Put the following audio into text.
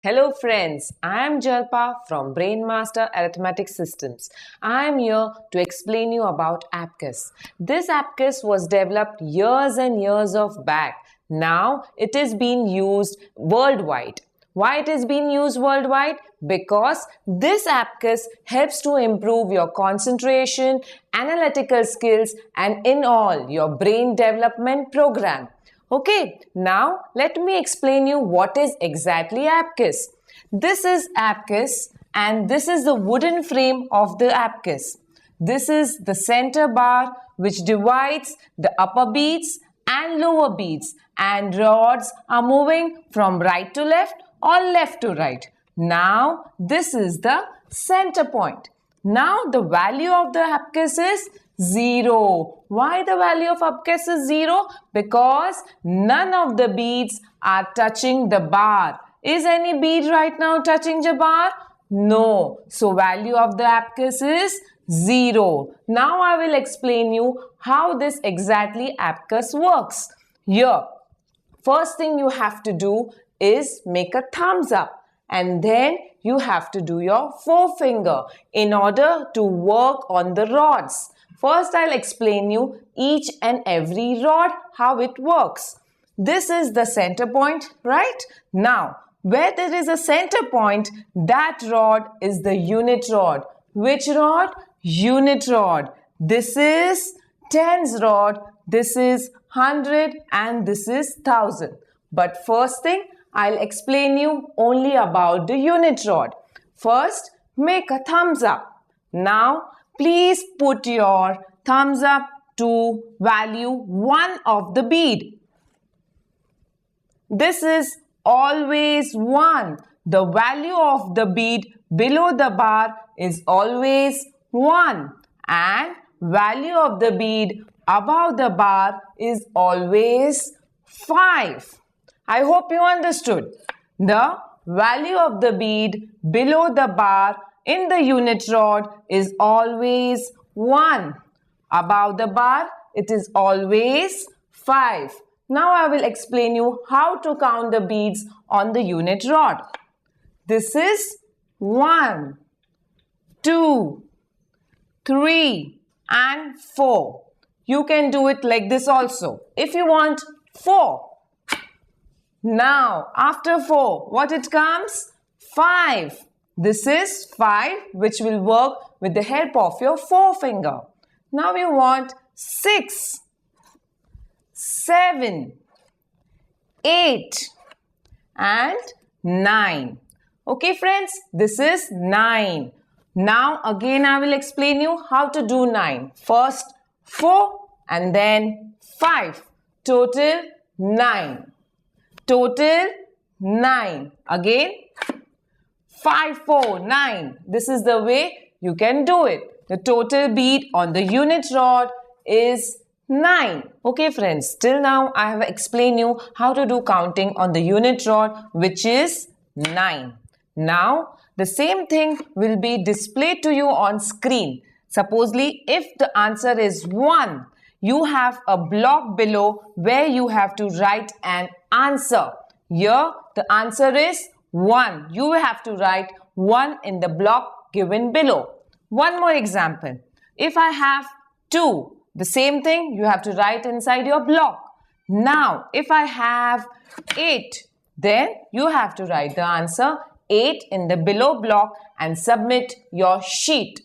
Hello friends, I am Jalpa from Brainmaster Arithmetic Systems. I am here to explain you about Abacus. This Abacus was developed years and years of back. Now it is being used worldwide. Why it is being used worldwide? Because this Abacus helps to improve your concentration, analytical skills and in all your brain development program. Okay, now let me explain you what is exactly Abacus. This is Abacus and this is the wooden frame of the Abacus. This is the center bar which divides the upper beads and lower beads, and rods are moving from right to left or left to right. Now this is the center point. Now the value of the Abacus is 0. Why the value of Abacus is 0? Because none of the beads are touching the bar. Is any bead right now touching the bar? No. So value of the Abacus is 0. Now I will explain you how this exactly Abacus works. Here, first thing you have to do is make a thumbs up, and then you have to do your forefinger in order to work on the rods. First, I'll explain you each and every rod, how it works. This is the center point, right? Now, where there is a center point, that rod is the unit rod. Which rod? Unit rod. This is tens rod, this is 100 and this is 1000. But first thing, I'll explain you only about the unit rod. First, make a thumbs up. Now, please put your thumbs up to value 1 of the bead. This is always 1. The value of the bead below the bar is always 1. And value of the bead above the bar is always 5. I hope you understood. The value of the bead below the bar in the unit rod is always 1. Above the bar, it is always 5. Now I will explain you how to count the beads on the unit rod. This is 1, 2, 3 and 4. You can do it like this also. If you want 4. Now after 4, what it comes? 5. This is 5 which will work with the help of your forefinger. Now you want 6, 7, 8 and 9. Okay friends, this is 9. Now again I will explain you how to do 9. First 4 and then 5. Total 9. Total 9. Again 5, 4, 9. This is the way you can do it. The total bead on the unit rod is 9. Okay friends, till now I have explained you how to do counting on the unit rod, which is 9. Now the same thing will be displayed to you on screen. Supposedly if the answer is 1, you have a block below where you have to write an answer. Here the answer is 1. You have to write 1 in the block given below. One more example. If I have 2, the same thing you have to write inside your block. Now, if I have 8, then you have to write the answer 8 in the below block and submit your sheet.